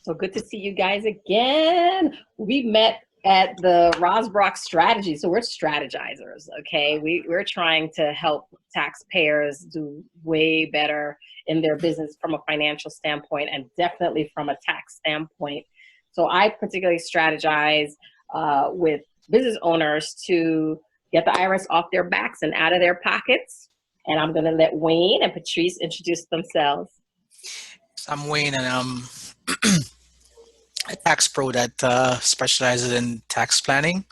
So good to see you guys again. We met at the Rosbrock strategy. So we're strategizers, okay? We're trying to help taxpayers do way better in their business from a financial standpoint and definitely from a tax standpoint. So I particularly strategize with business owners to get the IRS off their backs and out of their pockets. And I'm going to let Wayne and Patrice introduce themselves. I'm Wayne, and I'm a tax pro that specializes in tax planning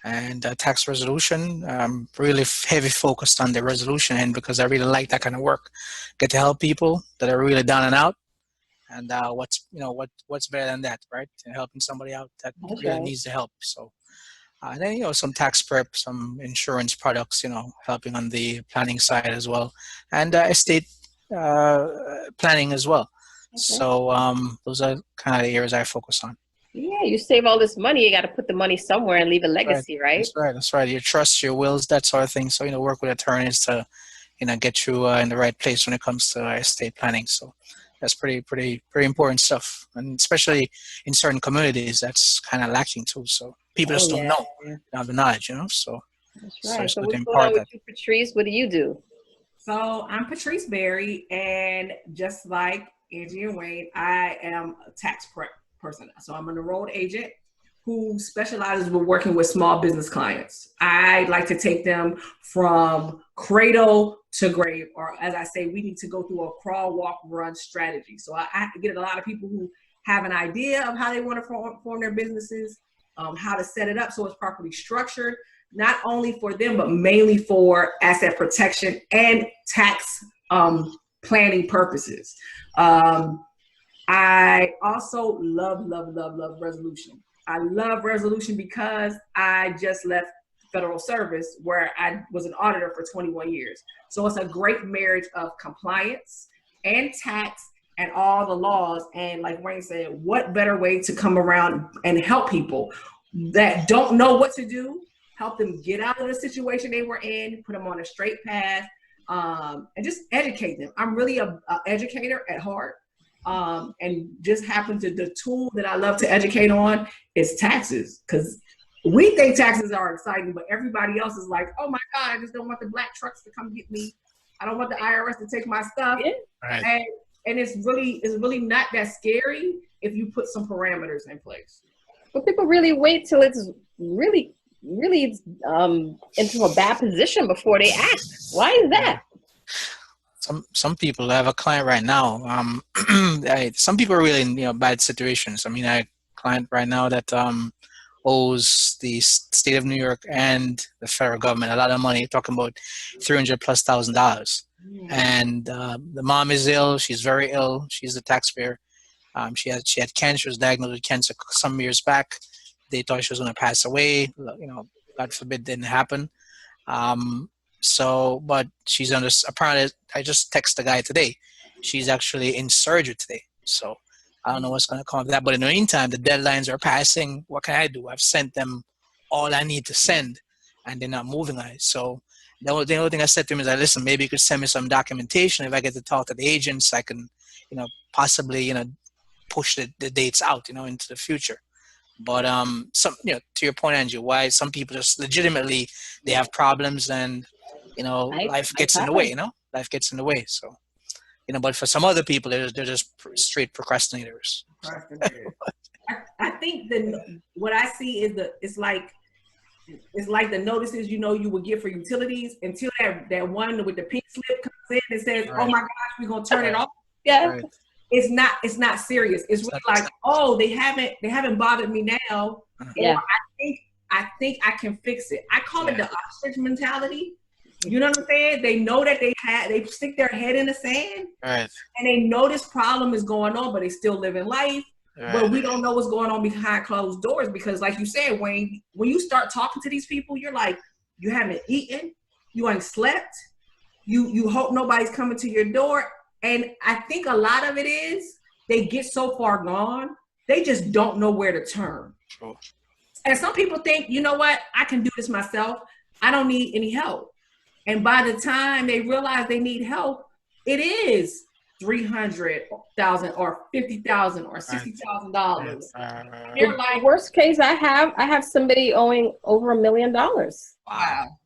and tax resolution. I'm really heavy focused on the resolution end because I really like that kind of work. Get to help people that are really down and out, and what's better than that, right? And helping somebody out that That's really right. needs the help. So. And then, some tax prep, some insurance products, helping on the planning side as well, and estate uh, planning as well. Okay. So those are kind of the areas I focus on. Yeah, you save all this money, you got to put the money somewhere and leave a Right. legacy, right? That's right. That's right. Your trust, your wills, that sort of thing. So, work with attorneys to, get you in the right place when it comes to estate planning. So that's pretty important stuff. And especially in certain communities, that's kind of lacking too. So people Oh, just don't yeah. know, don't have the knowledge, So, That's so right. it's So good to what's going on impart with that. you, Patrice? What do you do? So I'm Patrice Berry, and just like Angie and Wayne, I am a tax prep person. So I'm an enrolled agent who specializes with working with small business clients. I like to take them from cradle to grave, or as I say, we need to go through a crawl, walk, run strategy. So I get a lot of people who have an idea of how they want to form their businesses, how to set it up so it's properly structured, not only for them, but mainly for asset protection and tax planning purposes. I also love resolution. I love resolution because I just left federal service where I was an auditor for 21 years. So it's a great marriage of compliance and tax and all the laws. And like Wayne said, what better way to come around and help people that don't know what to do, help them get out of the situation they were in, put them on a straight path, and just educate them. I'm really a educator at heart. And just happen to the tool that I love to educate on is taxes, because we think taxes are exciting, but everybody else is like, oh my God, I just don't want the black trucks to come get me. I don't want the IRS to take my stuff. Yeah. Right. And it's really not that scary if you put some parameters in place. But people really wait till it's really into a bad position before they act. Why is that? Some people, I have a client right now. Some people are really in bad situations. I mean, I have a client right now that owes the state of New York and the federal government a lot of money. Talking about $300,000+. And the mom is ill. She's very ill. She's a taxpayer. She had cancer. She was diagnosed with cancer some years back. They thought she was going to pass away. God forbid, didn't happen. But she's under, apparently, I just texted the guy today. She's actually in surgery today. So I don't know what's going to come of that. But in the meantime, the deadlines are passing. What can I do? I've sent them all I need to send, and they're not moving on it. So the only thing I said to him is, listen, maybe you could send me some documentation. If I get to talk to the agents, I can, possibly, push the dates out, into the future. But to your point, Angie, why some people just legitimately they have problems and life gets in the way. Life gets in the way. So but for some other people, they're just straight procrastinators. I think what I see is it's like the notices you would get for utilities until that one with the pink slip comes in and says, right. Oh my gosh, we're gonna turn it off. Yeah. Right. It's not serious. It's really like, oh, they haven't bothered me now. Yeah. Or I think I can fix it. I call it the ostrich mentality. You know what I'm saying? They know that they stick their head in the sand, right, and they know this problem is going on, but they still live in life. Right. But we don't know what's going on behind closed doors because, like you said, Wayne, when you start talking to these people, you're like, you haven't eaten, you ain't slept, you hope nobody's coming to your door. And I think a lot of it is they get so far gone, they just don't know where to turn. Oh. And some people think, you know what, I can do this myself. I don't need any help. And by the time they realize they need help, it is $300,000 or $50,000 or $60,000. The Like, worst case I have somebody owing over $1 million. wow.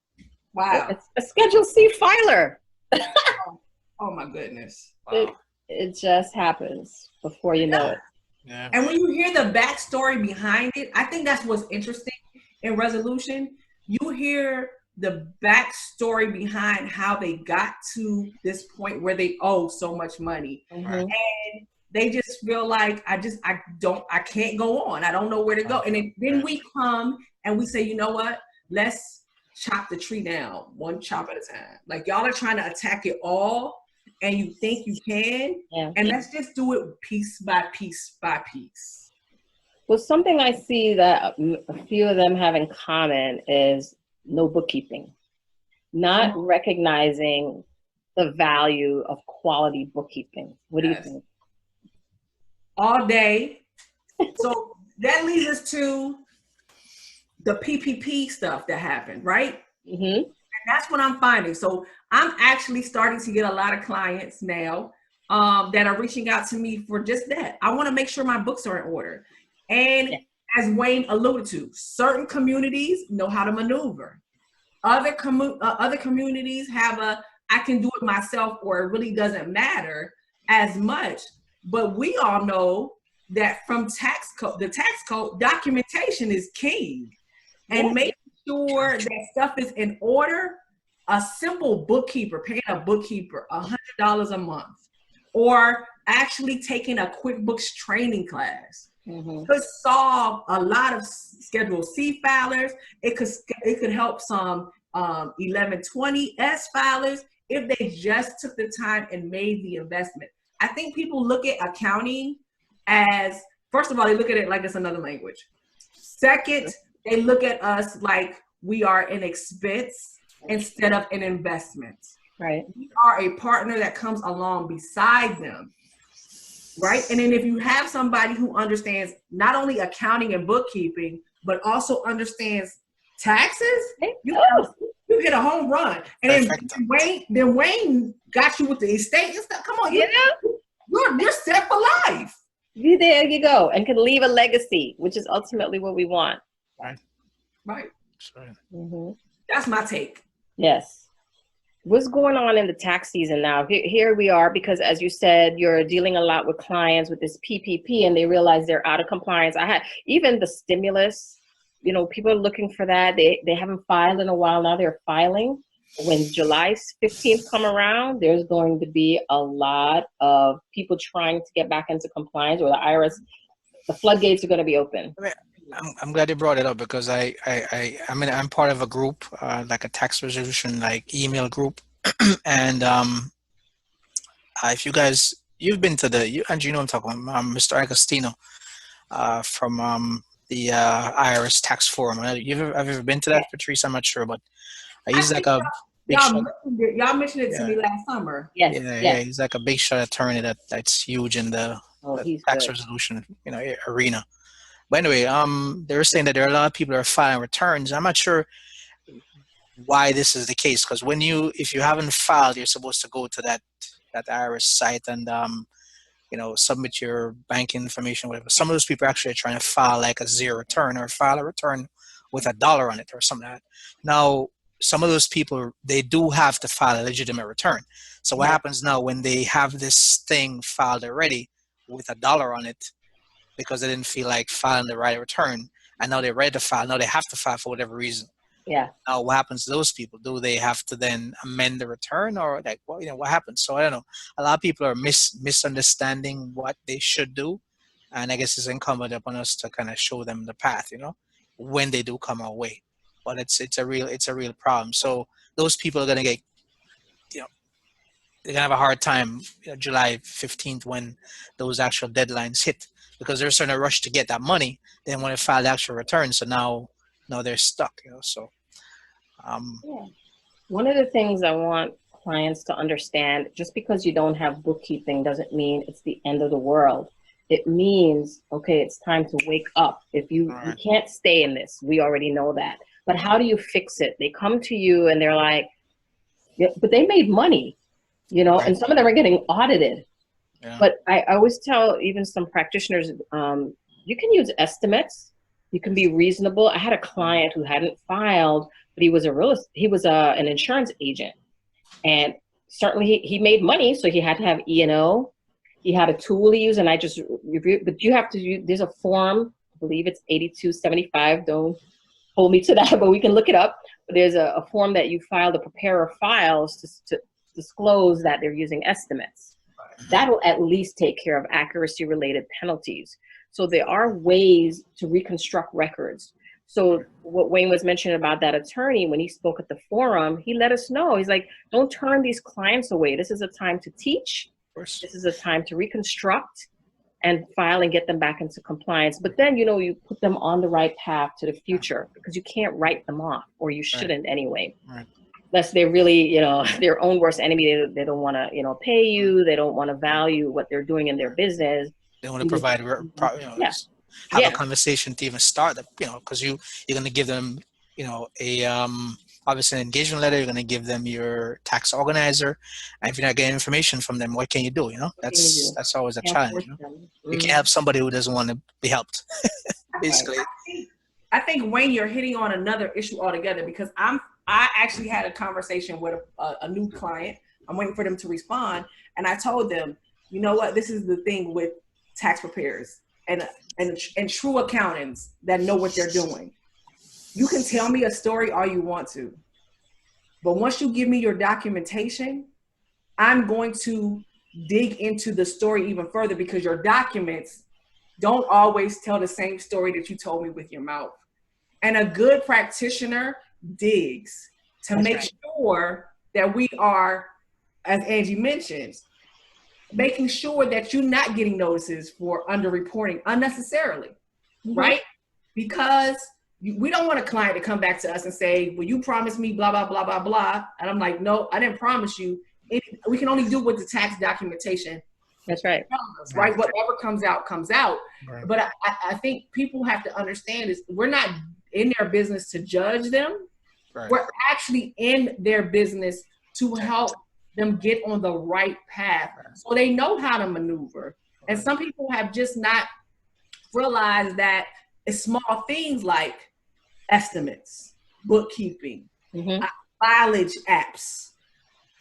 It's a Schedule C filer. Oh my goodness. It just happens before you know it. Yeah. And when you hear the backstory behind it, I think that's what's interesting in resolution. You hear the backstory behind how they got to this point where they owe so much money. Mm-hmm. And they just feel like I can't go on. I don't know where to go. And then we come and we say, you know what? Let's chop the tree down one chop at a time. Like, y'all are trying to attack it all and you think you can. Yeah. And let's just do it piece by piece by piece. Well, something I see that a few of them have in common is no bookkeeping, not recognizing the value of quality bookkeeping. What do you think? All day. So that leads us to the PPP stuff that happened, right? Mm-hmm. And that's what I'm finding. So I'm actually starting to get a lot of clients now that are reaching out to me for just that. I want to make sure my books are in order. And as Wayne alluded to, certain communities know how to maneuver. Other communities have I can do it myself, or it really doesn't matter as much. But we all know that from the tax code, documentation is king. And making sure that stuff is in order. A simple bookkeeper, paying a bookkeeper $100 a month, or actually taking a QuickBooks training class could solve a lot of Schedule C filers. It could help some 1120S filers if they just took the time and made the investment. I think people look at accounting as, first of all, they look at it like it's another language. Second, they look at us like we are an expense instead of an investment. Right. We are a partner that comes along beside them. Right. And then if you have somebody who understands not only accounting and bookkeeping, but also understands taxes, you hit a home run. And then Wayne got you with the estate and stuff. Come on, you're set for life. There you go. And can leave a legacy, which is ultimately what we want. Right. Sorry. Mm-hmm. That's my take. Yes. What's going on in the tax season now? Here we are, because as you said, you're dealing a lot with clients with this PPP and they realize they're out of compliance. I had even the stimulus, people are looking for that. They haven't filed in a while. Now they're filing. When July 15th come around, there's going to be a lot of people trying to get back into compliance, or the IRS, the floodgates are going to be open. I'm glad you brought it up, because I'm part of a group, like a tax resolution, email group. And if you guys, you've been to and you know what I'm talking about, Mr. Agostino from the IRS tax forum. Have you ever been to that, Patrice? I'm not sure, but he's like a big shot. Y'all mentioned it to me last summer. Yes. He's like a big shot attorney that's huge in the tax resolution arena. But anyway, they were saying that there are a lot of people that are filing returns. I'm not sure why this is the case, because if you haven't filed, you're supposed to go to that IRS site and submit your banking information, whatever. Some of those people actually are trying to file like a zero return, or file a return with $1 on it or something like that. Now, some of those people, they do have to file a legitimate return. So what happens now when they have this thing filed already with $1 on it, because they didn't feel like filing the right return, and now they're ready to file. Now they have to file for whatever reason. Yeah. Now what happens to those people? Do they have to then amend the return, or what happens? So I don't know. A lot of people are misunderstanding what they should do, and I guess it's incumbent upon us to kind of show them the path, when they do come our way. But it's a real problem. So those people are gonna get, they're gonna have a hard time, July 15th when those actual deadlines hit, because they're starting to rush to get that money. They want to file the actual return, so now they're stuck. One of the things I want clients to understand, just because you don't have bookkeeping doesn't mean it's the end of the world. It means, okay, it's time to wake up. If you can't stay in this, we already know that. But how do you fix it? They come to you and they're like, but they made money, and some of them are getting audited. Yeah. But I always tell even some practitioners, you can use estimates. You can be reasonable. I had a client who hadn't filed, but he was an insurance agent, and certainly he made money, so he had to have E&O. He had a tool he used, and I just reviewed. But you have to use. There's a form. I believe it's 8275. Don't hold me to that, but we can look it up. But there's a form that you file. The preparer files to disclose that they're using estimates. That'll at least take care of accuracy related penalties. So there are ways to reconstruct records. So what Wayne was mentioning about that attorney, when he spoke at the forum, he let us know. He's like, don't turn these clients away. This is a time to teach. This is a time to reconstruct and file and get them back into compliance. But then, you put them on the right path to the future, because you can't write them off, or you shouldn't anyway. Right. Unless they're really, their own worst enemy. They don't want to, pay you. They don't want to value what they're doing in their business. They want to provide, have a conversation to even start, because you're going to give them, obviously an engagement letter. You're going to give them your tax organizer, and if you're not getting information from them, what can you do? That's always a challenge. You can't help somebody who doesn't want to be helped. Basically, I think, Wayne, you're hitting on another issue altogether, because I actually had a conversation with a new client. I'm waiting for them to respond, and I told them, you know what? This is the thing with tax preparers and true accountants that know what they're doing. You can tell me a story all you want to, but once you give me your documentation, I'm going to dig into the story even further, because your documents don't always tell the same story that you told me with your mouth. And a good practitioner digs to make sure that we are, as Angie mentioned, making sure that you're not getting notices for underreporting unnecessarily, right? Because we don't want a client to come back to us and say, well, you promised me blah, blah, blah, blah, blah. And I'm like, no, I didn't promise you. We can only do what the tax documentation. That's right. Right? Whatever comes out, comes out. Right. But I think people have to understand is we're not in their business to judge them. Right. We're actually in their business to help them get on the right path so they know how to maneuver. And some people have just not realized that it's small things like estimates, bookkeeping, mileage apps,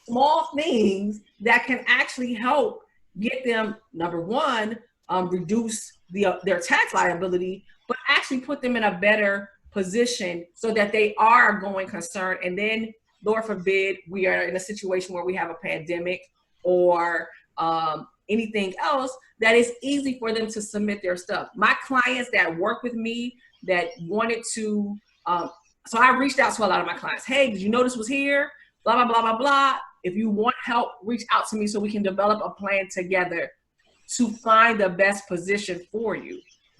small things that can actually help get them, number one, reduce their tax liability, but actually put them in a better position so that they are going concern. And then, Lord forbid, we are in a situation where we have a pandemic or anything else, that it's easy for them to submit their stuff. My clients that work with me that wanted to, so I reached out to a lot of my clients. Hey, did you know this was here? Blah, blah, blah, blah, blah. If you want help, reach out to me so we can develop a plan together to find the best position for you.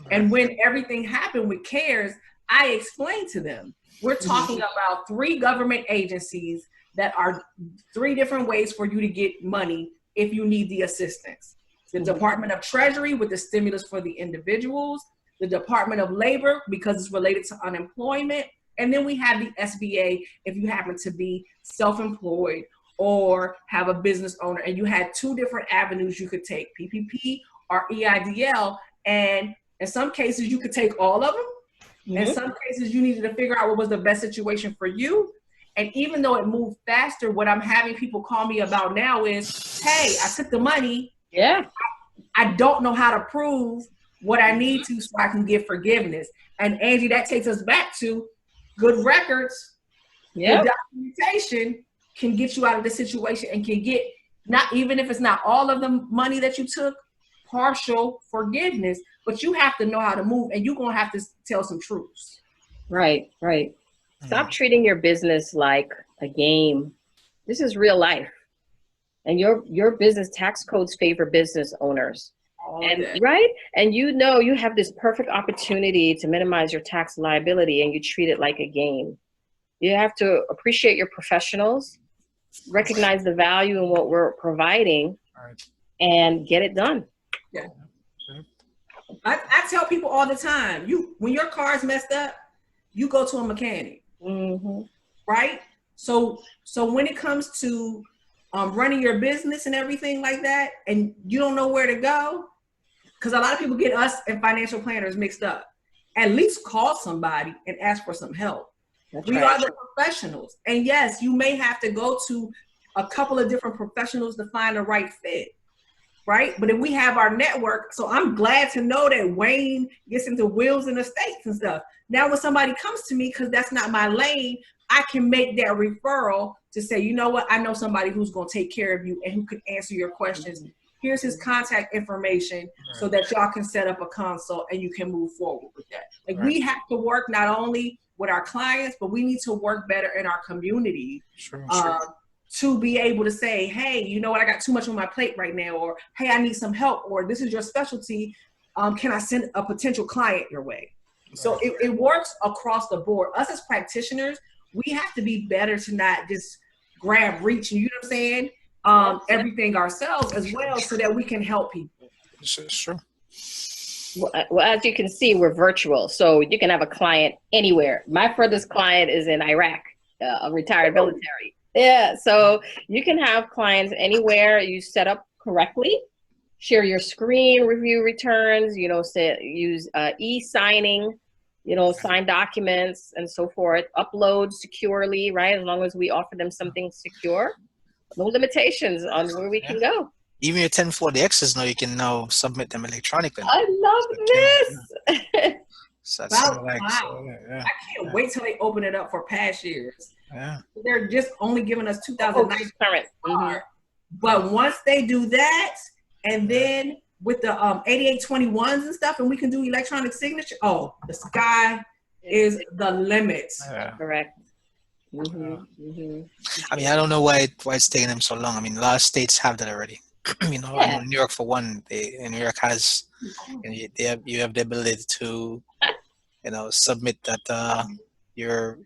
And when everything happened with CARES, I explained to them, we're talking about 3 government agencies that are 3 different ways for you to get money if you need the assistance. The Department of Treasury with the stimulus for the individuals, the Department of Labor because it's related to unemployment, and then we have the SBA if you happen to be self-employed or have a business owner, and you had 2 different avenues you could take, PPP or EIDL, and in some cases you could take all of them. In some cases you needed to figure out what was the best situation for you. And even though it moved faster, what I'm having people call me about now is, hey, I took the money. Yeah. I don't know how to prove what I need to so I can get forgiveness. And Angie, that takes us back to good records. Yeah. Good documentation can get you out of the situation and can get, not even if it's not all of the money that you took, partial forgiveness, but you have to know how to move, and you're going to have to tell some truths. Right, right. Stop treating your business like a game. This is real life. And your business tax codes favor business owners. Right? And you have this perfect opportunity to minimize your tax liability, and you treat it like a game. You have to appreciate your professionals, recognize the value in what we're providing, and get it done. Yeah. I tell people all the time, when your car's messed up, you go to a mechanic, right? So when it comes to running your business and everything like that, and you don't know where to go, because a lot of people get us and financial planners mixed up. At least call somebody and ask for some help. We are the professionals. And yes, you may have to go to a couple of different professionals to find the right fit, right? But if we have our network, so I'm glad to know that Wayne gets into wills and estates and stuff. Now when somebody comes to me, because that's not my lane, I can make that referral to say, you know what, I know somebody who's going to take care of you and who can answer your questions. Here's his contact information so that y'all can set up a consult and you can move forward with that. Like we have to work not only with our clients, but we need to work better in our community to be able to say, hey, you know what, I got too much on my plate right now, or hey, I need some help, or this is your specialty. Can I send a potential client your way? So it works across the board. Us as practitioners, we have to be better to not just grab, reach, you know what I'm saying? Everything ourselves as well, so that we can help people. Sure. Well, as you can see, we're virtual, so you can have a client anywhere. My furthest client is in Iraq, a retired military. Yeah, so you can have clients anywhere you set up correctly. Share your screen, review returns, you know, use e-signing, you know, sign documents and so forth, upload securely, right? As long as we offer them something secure. No limitations on where we can go. Even your 1040Xs now, you can now submit them electronically. I love this. So that's I can't wait till they open it up for past years. Yeah. They're just only giving us 2019 current. But once they do that, and then with the 8821s and stuff, and we can do electronic signature, the sky is the limit. Yeah. Correct. I mean, I don't know why it's taking them so long. I mean, a lot of states have that already. You know, New York for one, New York has, you have the ability to, you know, submit that your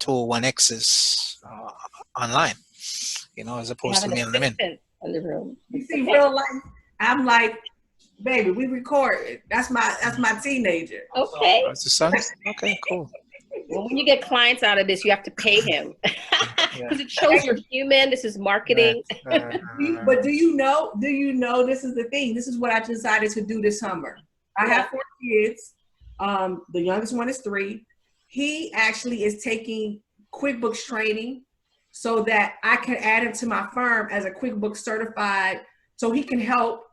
201Xs online, you know, as opposed to mailing them in. The room. You see, real life, I'm like, baby, we record. That's my teenager. Okay. That's the son. Okay, cool. Well, when you get clients out of this, you have to pay him because it shows you're human. This is marketing. But do you know, this is the thing. This is what I decided to do this summer. I have 4 kids. The youngest one is 3. He actually is taking QuickBooks training so that I can add him to my firm as a QuickBooks certified, so he can help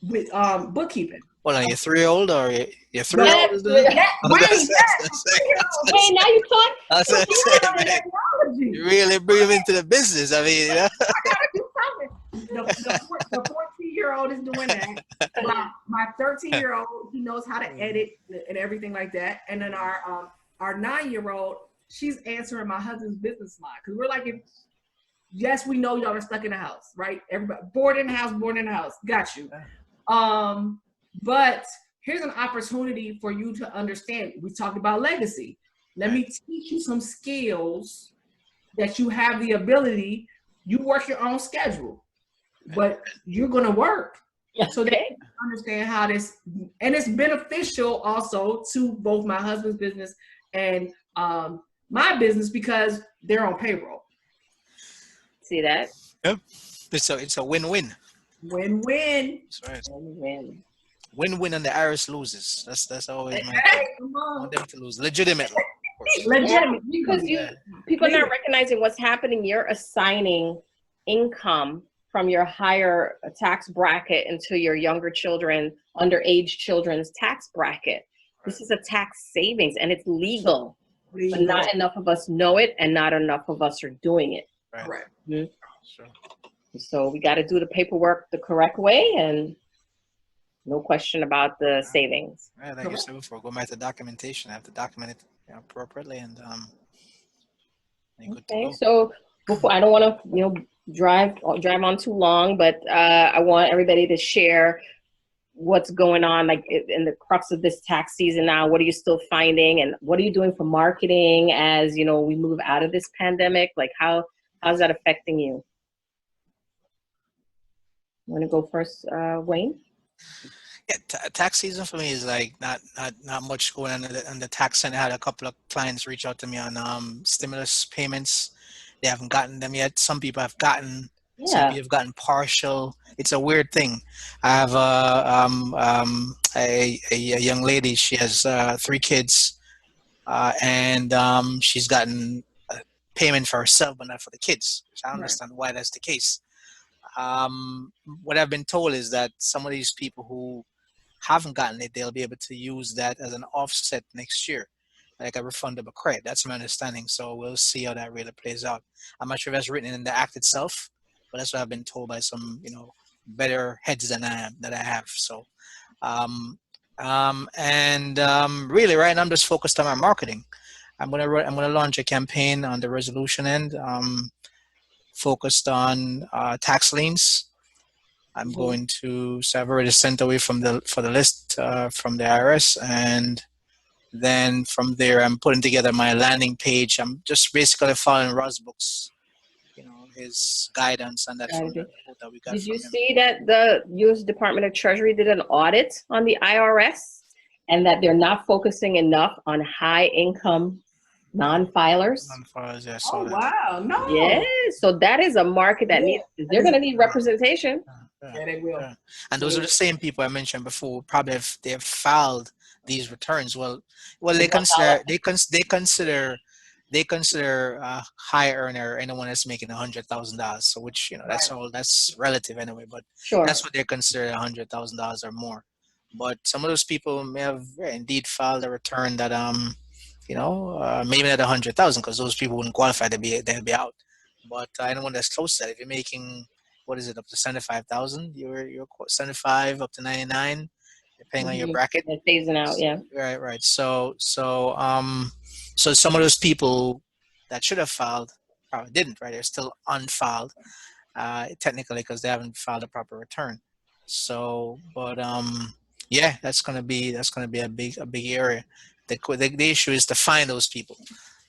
with bookkeeping. Well, are you 3-year-old or you're 3-year-old? Wait, now you talk. You really bring him into the business. I mean, you know? The 14-year-old is doing that. My 13-year-old, he knows how to edit and everything like that. And then our 9-year-old, she's answering my husband's business line, because we're like, yes, we know y'all are stuck in the house, right? Everybody bored in the house. Got you. But here's an opportunity for you to understand. We talked about legacy. Let me teach you some skills that you have the ability. You work your own schedule, but you're going to work. So they understand how this, and it's beneficial also to both my husband's business and my business, because they're on payroll. See that? Yep. It's a win-win. Win-win. That's right. Win-win. Win-win, and the Irish loses. That's always my thing. I want them to lose legitimately. Legitimate, because people are not recognizing what's happening. You're assigning income from your higher tax bracket into your younger children, underage children's tax bracket. This is a tax savings, and it's legal. But not enough of us know it, and not enough of us are doing it. Right. Sure. So we got to do the paperwork the correct way, and no question about the savings. Yeah, like you said before, go back to documentation. I have to document it appropriately, and good to go. So before, I don't want to drive on too long, but I want everybody to share what's going on, like in the crux of this tax season now. What are you still finding, and what are you doing for marketing as we move out of this pandemic? Like how's that affecting you? Want to go first, Wayne? Yeah, tax season for me is like not much going on the tax center. I had a couple of clients reach out to me on stimulus payments. They haven't gotten them yet. Some people have gotten Some Yeah. people have gotten partial. It's a weird thing. I have a young lady. She has 3 kids, and she's gotten a payment for herself, but not for the kids. Which I don't Right. understand why that's the case. What I've been told is that some of these people who haven't gotten it, they'll be able to use that as an offset next year, like a refundable credit. That's my understanding. So we'll see how that really plays out. I'm not sure if that's written in the act itself, but that's what I've been told by some, better heads than I am that I have. So, really, right now I'm just focused on my marketing. I'm gonna launch a campaign on the resolution end, focused on tax liens. I'm Mhm. going to, so I've already sent away for the list from the IRS, and then from there I'm putting together my landing page. I'm just basically following Ross Book's, his guidance and that from the Strategy. report that we got Did you from him. see that the U.S. Department of Treasury did an audit on the IRS and that they're not focusing enough on high income non-filers? As far as I Oh saw that. wow, Yeah, no. so that is a market that Yeah, needs, that they're is going to need representation. Yeah, yeah, they will. yeah. And those are the same people I mentioned before. Probably if they have filed these returns. Well, The they $1. consider high earner anyone that's making $100,000. So which Right. that's relative anyway. But Sure. that's what they consider $100,000 or more. But some of those people may have indeed filed a return that maybe not 100,000 because those people wouldn't qualify they'd be out. But anyone that's close to that, if you're making what is it, up to 75,000, you're 75 up to 99, depending on your Mhm. bracket. They're phasing out, yeah. Right. So some of those people that should have filed probably didn't. Right, they're still unfiled, technically because they haven't filed a proper return. So, but yeah, that's gonna be a big area. The issue is to find those people.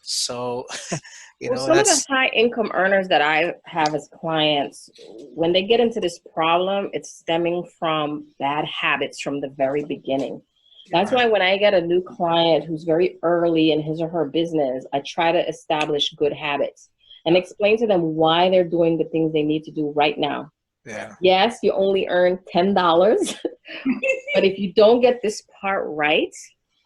So, Well, some of the that's high income earners that I have as clients, when they get into this problem, it's stemming from bad habits from the very beginning. That's right. why when I get a new client who's very early in his or her business, I try to establish good habits and explain to them why they're doing the things they need to do right now. Yeah. Yes, you only earn $10, but if you don't get this part right,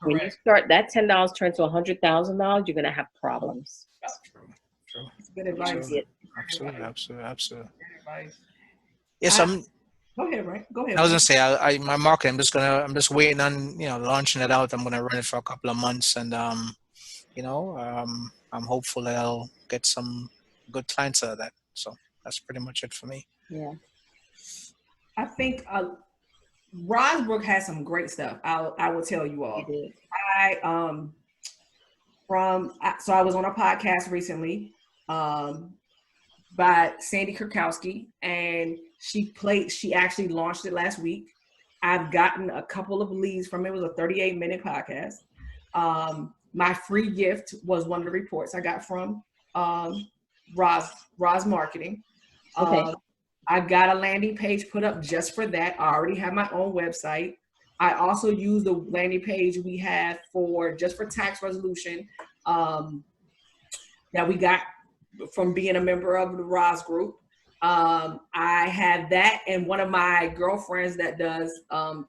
when you Correct. start that $10 turns to $100,000, you're gonna have problems. True. True. It's good advice. Absolutely. Great Absolutely. advice. Absolutely. Absolutely. Good advice. Yes, I go ahead, right? Go ahead, I was right? gonna say, my marketing. I'm just waiting on launching it out. I'm gonna run it for a couple of months, and I'm hopeful that I'll get some good clients out of that. So that's pretty much it for me. Yeah. I think Rosbrook has some great stuff. I will tell you You all. did. I so I was on a podcast recently by Sandy Kurkowski, and she actually launched it last week. I've gotten a couple of leads from it. It was a 38-minute podcast. My free gift was one of the reports I got from Roz Marketing. Okay. I've got a landing page put up just for that. I already have my own website. I also use the landing page we have just for tax resolution that we got from being a member of the Roz group. I have that, and one of my girlfriends that does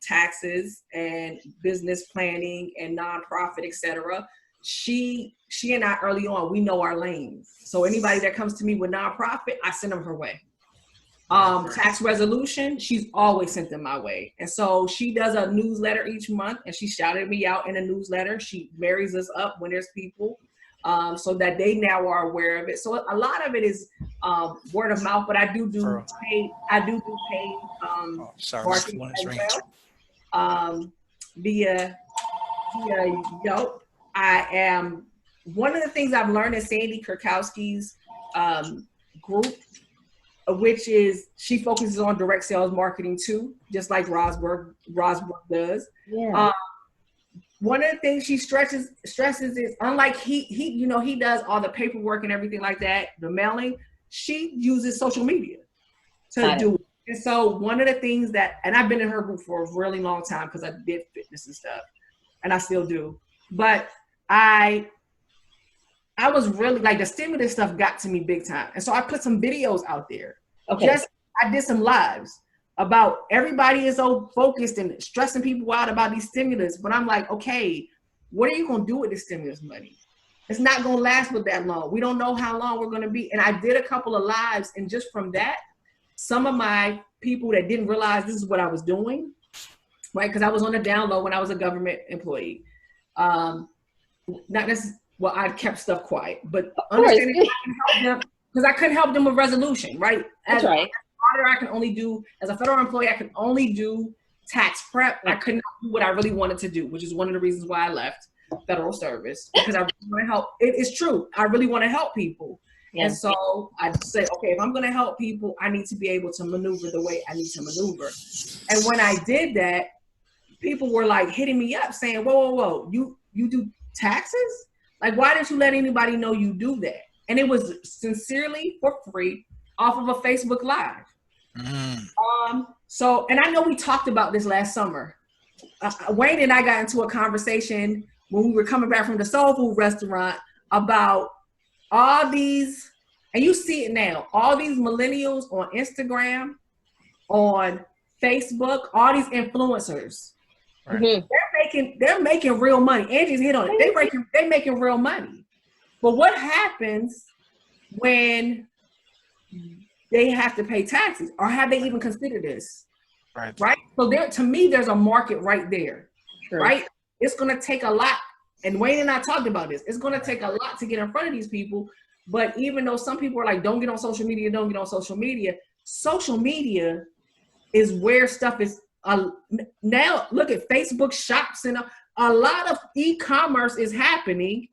taxes and business planning and nonprofit, etc. She and I early on, we know our lanes. So anybody that comes to me with nonprofit, I send them her way. Tax resolution, she's always sent them my way. And so she does a newsletter each month, and she shouted me out in a newsletter. She marries us up when there's people, so that they now are aware of it. So a lot of it is word of mouth, but I do paid Sorry, my marketing phone is as ringing. well. Via Yelp. I am one of the things I've learned in Sandy Kurkowski's group, which is she focuses on direct sales marketing too, just like Rosberg does. Yeah. One of the things she stresses is, unlike he does all the paperwork and everything like that, the mailing, she uses social media to do it. And so one of the things and I've been in her group for a really long time because I did fitness and stuff, and I still do. But I was really like, the stimulus stuff got to me big time. And so I put some videos out there Okay. I did some lives about everybody is so focused and stressing people out about these stimulus. But I'm like, okay, what are you going to do with this stimulus money? It's not going to last for that long. We don't know how long we're going to be. And I did a couple of lives. And just from that, some of my people that didn't realize this is what I was doing, right? Because I was on the down low when I was a government employee. Not necessarily, well, I kept stuff quiet, but understanding I can help them because I couldn't help them with resolution, right? That's right. As an auditor, I can only do, as a federal employee, I can only do tax prep. I couldn't do what I really wanted to do, which is one of the reasons why I left federal service, because I really want to help. It's true. I really want to help people. Yeah. And so I say, okay, if I'm going to help people, I need to be able to maneuver the way I need to maneuver. And when I did that, people were like hitting me up saying, whoa, you do taxes? Like, why didn't you let anybody know you do that? And it was sincerely for free off of a Facebook Live. So, and I know we talked about this last summer. Wayne and I got into a conversation when we were coming back from the soul food restaurant about all these, and you see it now, all these millennials on Instagram, on Facebook, all these influencers. Right. They're making real money. Angie's hit on it. They're making real money. But what happens when they have to pay taxes, or have they even considered this? Right. So to me, there's a market right there. Sure. Right. It's going to take a lot. And Wayne and I talked about this. It's going to take a lot to get in front of these people. But even though some people are like, don't get on social media, social media is where stuff is. Now look at Facebook shops, and a lot of e-commerce is happening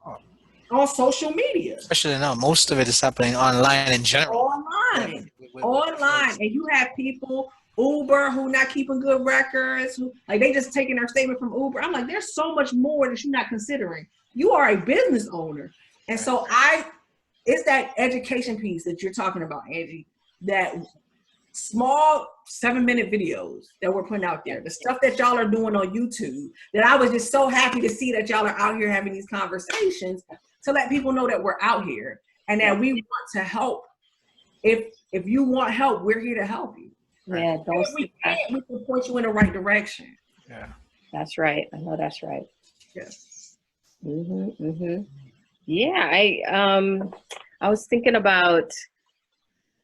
on social media. Especially now, most of it is happening online in general. Online, and you have people, Uber, who not keeping good records, who like they just taking their statement from Uber. I'm like, there's so much more that you're not considering. You are a business owner, and so it's that education piece that you're talking about, Angie. That small 7-minute videos that we're putting out there, the stuff that y'all are doing on YouTube, that I was just so happy to see that y'all are out here having these conversations to let people know that we're out here and that we want to help. If you want help, we're here to help you. Yeah, we can point you in the right direction. Yeah, that's right. I know that's right. Yes. Yeah, I was thinking about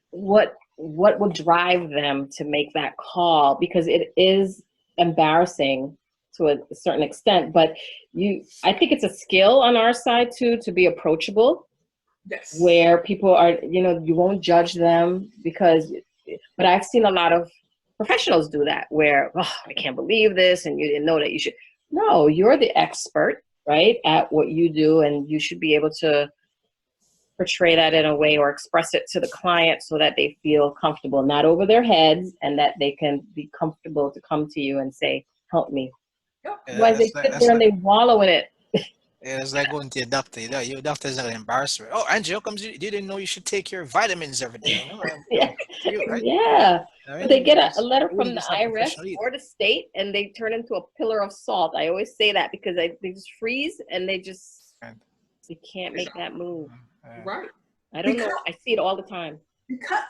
what will drive them to make that call, because it is embarrassing to a certain extent, but I think it's a skill on our side too, to be approachable. Yes. Where people are, you won't judge them but I've seen a lot of professionals do that where, I can't believe this, and you didn't know that you should. No, you're the expert, right, at what you do, and you should be able to portray that in a way or express it to the client so that they feel comfortable, not over their heads, and that they can be comfortable to come to you and say, help me. Otherwise they sit there and they wallow in it. Yeah, it's like going to your doctor. Your doctor is not going to embarrass you. Oh, Angie, how comes you didn't know you should take your vitamins every day? Yeah. Right? Yeah. Right? They get a letter from the IRS or the state, and they turn into a pillar of salt. I always say that because they just freeze, and they can't make that move. Right. I don't know. I see it all the time.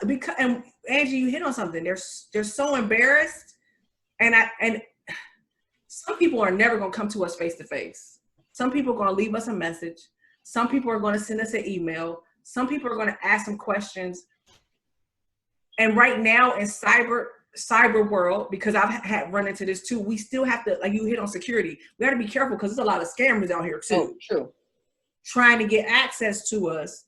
Because and Angie, you hit on something. They're so embarrassed, and some people are never going to come to us face to face. Some people are going to leave us a message. Some people are going to send us an email. Some people are going to ask some questions. And right now in cyber world, because I've had run into this too, we still have to, like you hit on security. We got to be careful because there's a lot of scammers out here too. Oh, true. Trying to get access to us.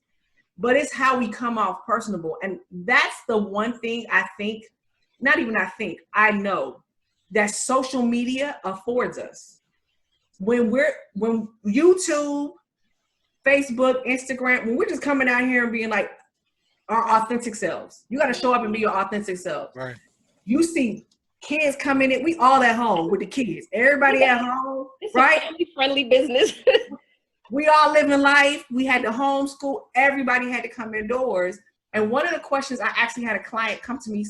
But it's how we come off personable. And that's the one thing I know that social media affords us. When YouTube, Facebook, Instagram, when we're just coming out here and being like our authentic selves, you got to show up and be your authentic self. Right. You see kids coming in, we all at home with the kids, everybody at home, it's right? A family-friendly business. We all living life. We had to homeschool. Everybody had to come indoors. And one of the questions, I actually had a client come to me,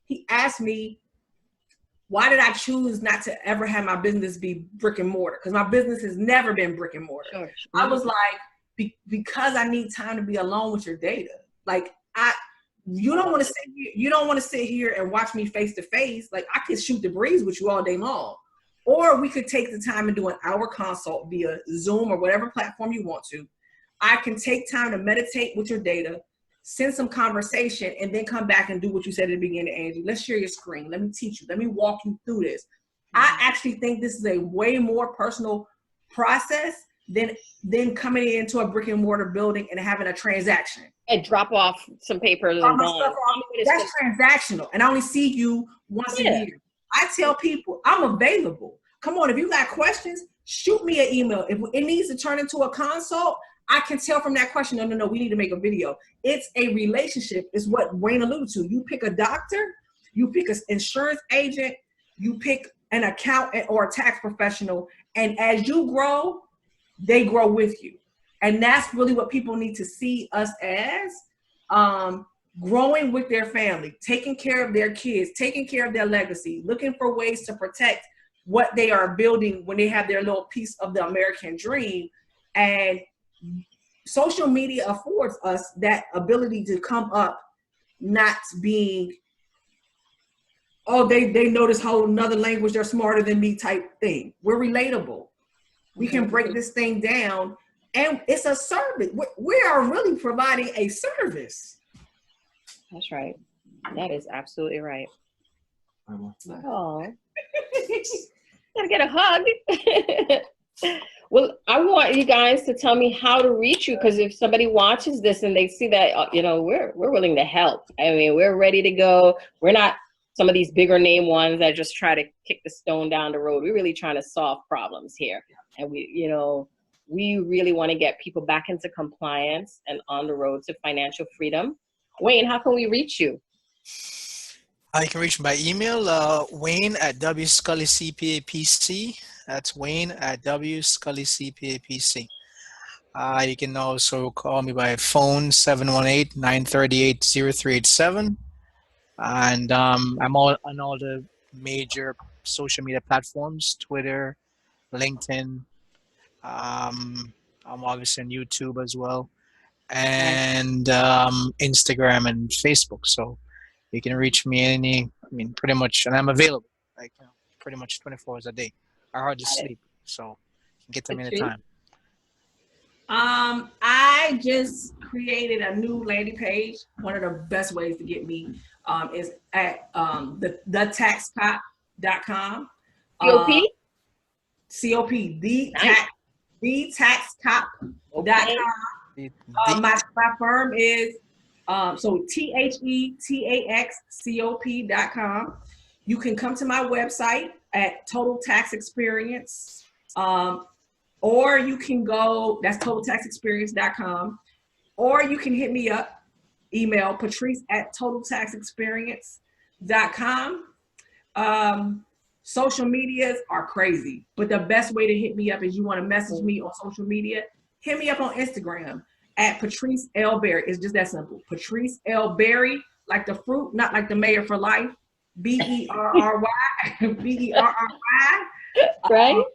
he asked me, why did I choose not to ever have my business be brick and mortar? Because my business has never been brick and mortar. Sure. I was like, because I need time to be alone with your data. Like You don't want to sit here. You don't want to sit here and watch me face to face. Like I could shoot the breeze with you all day long, or we could take the time and do an hour consult via Zoom or whatever platform you want to. I can take time to meditate with your data, send some conversation, and then come back and do what you said at the beginning, Angie. Let's share your screen. Let me teach you. Let me walk you through this. I actually think this is a way more personal process than coming into a brick and mortar building and having a transaction. And drop off some papers and gone. That's transactional. And I only see you once a year. I tell people I'm available. Come on, if you got questions, shoot me an email. If it needs to turn into a consult, I can tell from that question, no, we need to make a video. It's a relationship, is what Wayne alluded to. You pick a doctor, you pick an insurance agent, you pick an accountant or a tax professional, and as you grow, they grow with you. And that's really what people need to see us as, growing with their family, taking care of their kids, taking care of their legacy, looking for ways to protect what they are building when they have their little piece of the American dream. And social media affords us that ability to come up not being, oh, they know this whole another language, they're smarter than me type thing. We're relatable. We can break this thing down, and it's a service. We are really providing a service. That's right. That is absolutely right. Oh, gotta get a hug. Well, I want you guys to tell me how to reach you, because if somebody watches this and they see that, you know, we're willing to help. I mean, we're ready to go. We're not some of these bigger name ones that just try to kick the stone down the road. We're really trying to solve problems here. And we really want to get people back into compliance and on the road to financial freedom. Wayne, how can we reach you? You can reach me by email, Wayne at WScullyCPAPC. That's Wayne at WScullyCPAPC. You can also call me by phone, 718-938-0387. And I'm on all the major social media platforms, Twitter, LinkedIn. I'm obviously on YouTube as well, and Instagram and Facebook. So you can reach me pretty much, and I'm available, like, pretty much 24 hours a day. I hardly sleep, so you can get to me anytime. I just created a new landing page. One of the best ways to get me is at thetaxcop.com. COP? COP, thetaxcop.com. My firm is so THETAXCOP.com. You can come to my website at Total Tax Experience, or you can go, that's TotalTaxExperience.com, or you can hit me up, email Patrice at TotalTaxExperience.com. Social medias are crazy, but the best way to hit me up is you want to message me on social media, hit me up on Instagram at Patrice L. Berry. It's just that simple. Patrice L. Berry, like the fruit, not like the mayor for life. Berry. Berry. Right.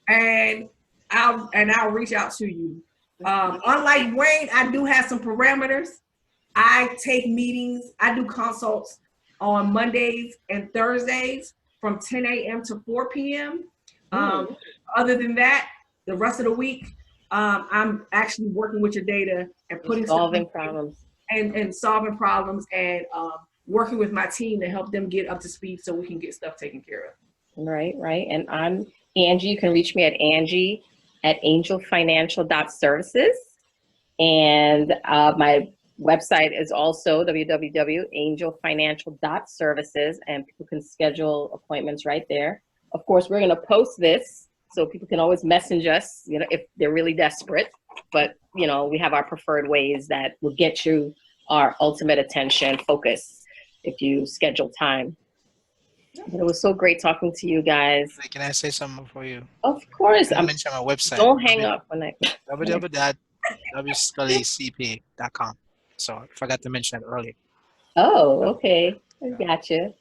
And I'll reach out to you. Unlike Wayne, I do have some parameters. I take meetings. I do consults on Mondays and Thursdays from 10 a.m. to 4 p.m. Other than that, the rest of the week, I'm actually working with your data and putting solving problems and solving problems and working with my team to help them get up to speed so we can get stuff taken care of. Right. And I'm Angie. You can reach me at Angie at angelfinancial.services. And my website is also www.angelfinancial.services, and people can schedule appointments right there. Of course, we're going to post this so people can always message us, if they're really desperate. But, we have our preferred ways that will get you our ultimate attention, focus, if you schedule time. But it was so great talking to you guys. Can I say something for you? Of course. I mentioned my website. Don't hang up when I... www.WScullyCPA.com. So I forgot to mention that earlier. Oh, okay. I gotcha.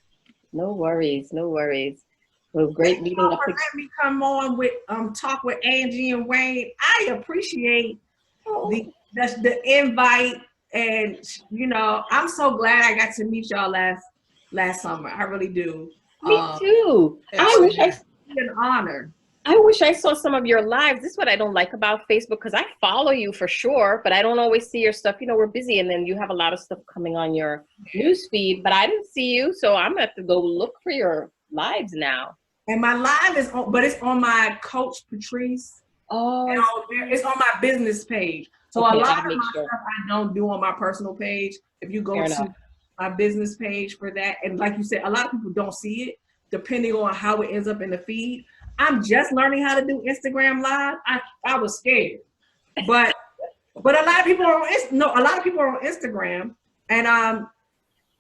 No worries. Well, great meeting up. Let me come on with talk with Angie and Wayne. I appreciate the invite And you know, I'm so glad I got to meet y'all last summer. I really do. Me too. Yeah, I same wish here. It's an honor. I wish I saw some of your lives. This is what I don't like about Facebook, because I follow you for sure, but I don't always see your stuff. You know, we're busy, and then you have a lot of stuff coming on your news feed, but I didn't see you, so I'm gonna have to go look for your lives now. And my live is on, but it's on my coach Patrice. Oh, And it's on my business page. So okay, a I lot gotta of make my sure. stuff I don't do on my personal page. If you go Fair to enough. my business page for that, and like you said, a lot of people don't see it, depending on how it ends up in the feed. I'm just learning how to do Instagram Live. I was scared, but a lot of people are a lot of people are on Instagram, and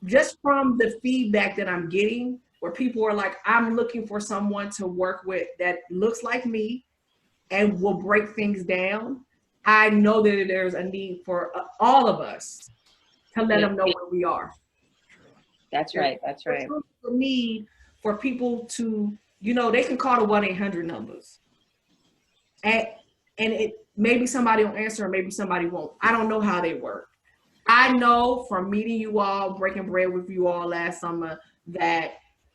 just from the feedback that I'm getting, where people are like, I'm looking for someone to work with that looks like me and will break things down. I know that there's a need for all of us to let them know where we are. That's right. That's right. There's a need for people to, you know, they can call the 1-800 numbers. And it maybe somebody will answer, or maybe somebody won't. I don't know how they work. I know from meeting you all, breaking bread with you all last summer, that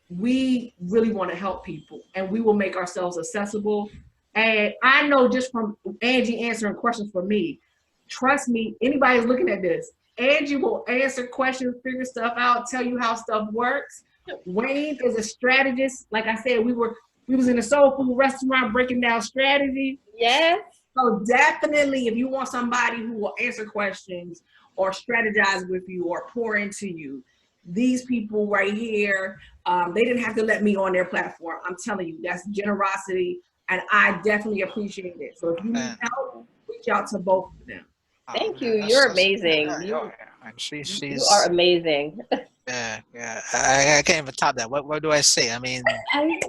we really want to help people, and we will make ourselves accessible. And I know just from Angie answering questions for me, trust me, anybody who's looking at this, Angie will answer questions, figure stuff out, tell you how stuff works. Wayne is a strategist. Like I said, we was in a soul food restaurant breaking down strategy. Yes. So definitely, if you want somebody who will answer questions or strategize with you or pour into you, these people right here, they didn't have to let me on their platform. I'm telling you, that's generosity, and I definitely appreciate it. So if you need help, reach out to both of them. Thank you. You're amazing. And You are amazing. yeah. I can't even top that. What do I say? I mean, I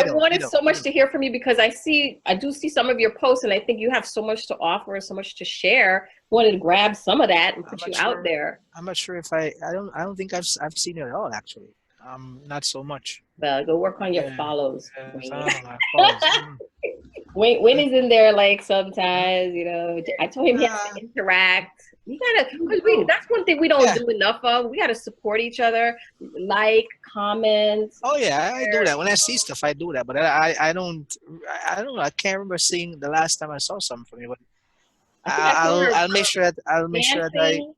wanted so much to hear from you, because I do see some of your posts, and I think you have so much to offer and so much to share. Wanted to grab some of that and put you out there. I'm not sure if I don't think I've seen you at all, actually. Not so much. Well, go work on your follows. Wayne. Wayne is in there like sometimes, you know. I told him he has to interact. You gotta, because that's one thing we don't do enough of. We gotta support each other, like, comment. Oh yeah, I do that. When I see stuff, I do that. But I don't know. I can't remember seeing the last time I saw something from you. But I'll make sure that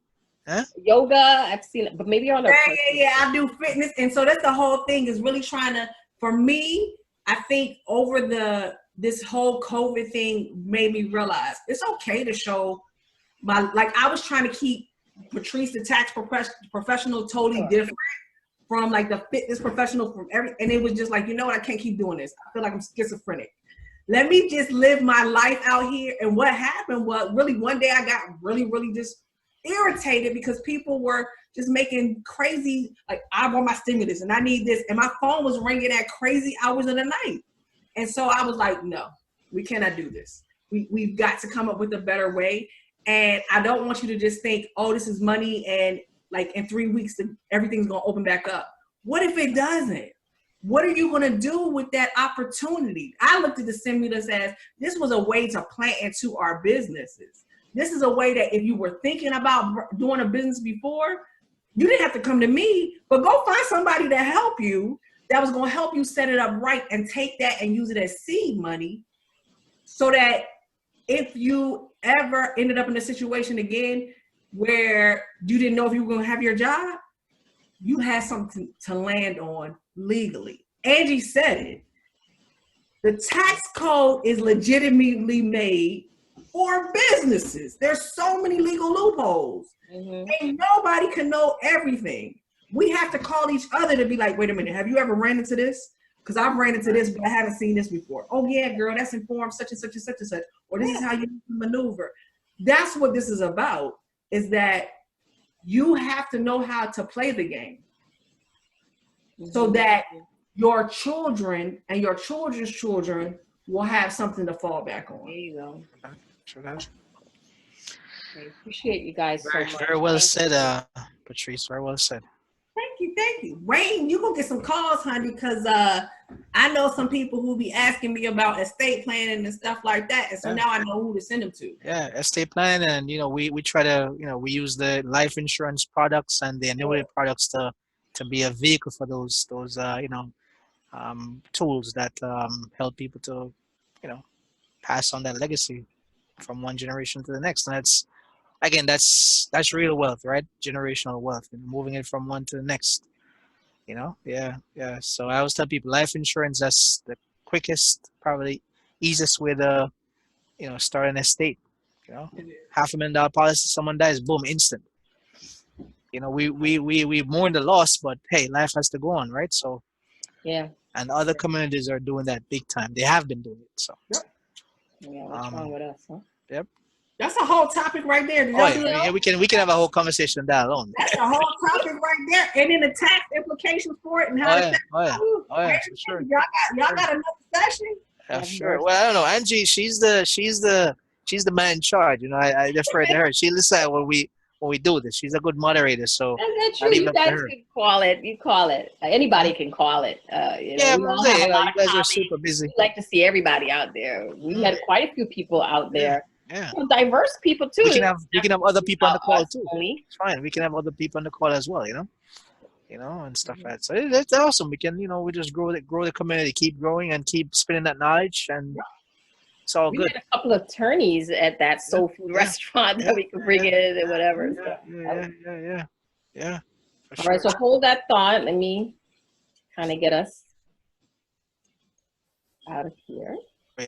yoga, I've seen it, but maybe on I do fitness, and so that's the whole thing, is really trying to. For me, I think over this whole COVID thing made me realize it's okay to show I was trying to keep Patrice, the tax professional, totally different from like the fitness professional from and it was just like, you know what, I can't keep doing this. I feel like I'm schizophrenic. Let me just live my life out here. And what happened was, really one day I got really, really just irritated because people were just making crazy, like, I want my stimulus and I need this. And my phone was ringing at crazy hours of the night. And so I was like, no, we cannot do this. We've got to come up with a better way. And I don't want you to just think, oh, this is money, and like in 3 weeks, everything's going to open back up. What if it doesn't? What are you going to do with that opportunity? I looked at the stimulus as this was a way to plant into our businesses. This is a way that if you were thinking about doing a business before, you didn't have to come to me, but go find somebody to help you that was going to help you set it up right and take that and use it as seed money, so that if you ever ended up in a situation again where you didn't know if you were going to have your job, you had something to land on legally. Angie said it. The tax code is legitimately made for businesses. There's so many legal loopholes. Mm-hmm. And nobody can know everything. We have to call each other to be like, wait a minute, have you ever ran into this? Because I've ran into this, but I haven't seen this before. Oh yeah, girl, that's informed such and such and such and such. Or this is how you maneuver. That's what this is about, is that you have to know how to play the game, so that your children and your children's children will have something to fall back on. There you go. Sure does. I appreciate you guys so much. Very well said, Patrice. Very well said. Thank you. Wayne, you gonna get some calls, honey, because I know some people who be asking me about estate planning and stuff like that, and so now I know who to send them to. Yeah, estate plan, and we try to we use the life insurance products and the annuity products to be a vehicle for those tools that help people to pass on that legacy from one generation to the next. And that's real wealth, right? Generational wealth, and moving it from one to the next. Yeah. So I always tell people life insurance, that's the quickest, probably easiest way to start an estate. $500,000 policy, someone dies, boom, instant. We mourn the loss, but hey, life has to go on, right? So Yeah. and other communities are doing that big time. They have been doing it. So Yeah, what's wrong with us, huh? Yep. That's a whole topic right there. Yeah, we can have a whole conversation on that alone. That's a whole topic right there, and then the tax implications for it and how Oh yeah, for sure. Y'all got another session? Yeah, sure. Well, I don't know. Angie, she's the man in charge. I defer to her. She listens when we do this. She's a good moderator, so that's true. You guys can call it. You call it. Anybody can call it. Yeah, but you guys are super busy. We like to see everybody out there. We had quite a few people out there. Yeah. Diverse people too. We can have other people on the call too. Only. It's fine. We can have other people on the call as well. And stuff like that. So it's awesome. We can we just grow the community, keep growing, and keep spreading that knowledge, and it's all good. We had a couple of attorneys at that soul food restaurant that we could bring in and whatever. Yeah. All right, so hold that thought. Let me kind of get us out of here.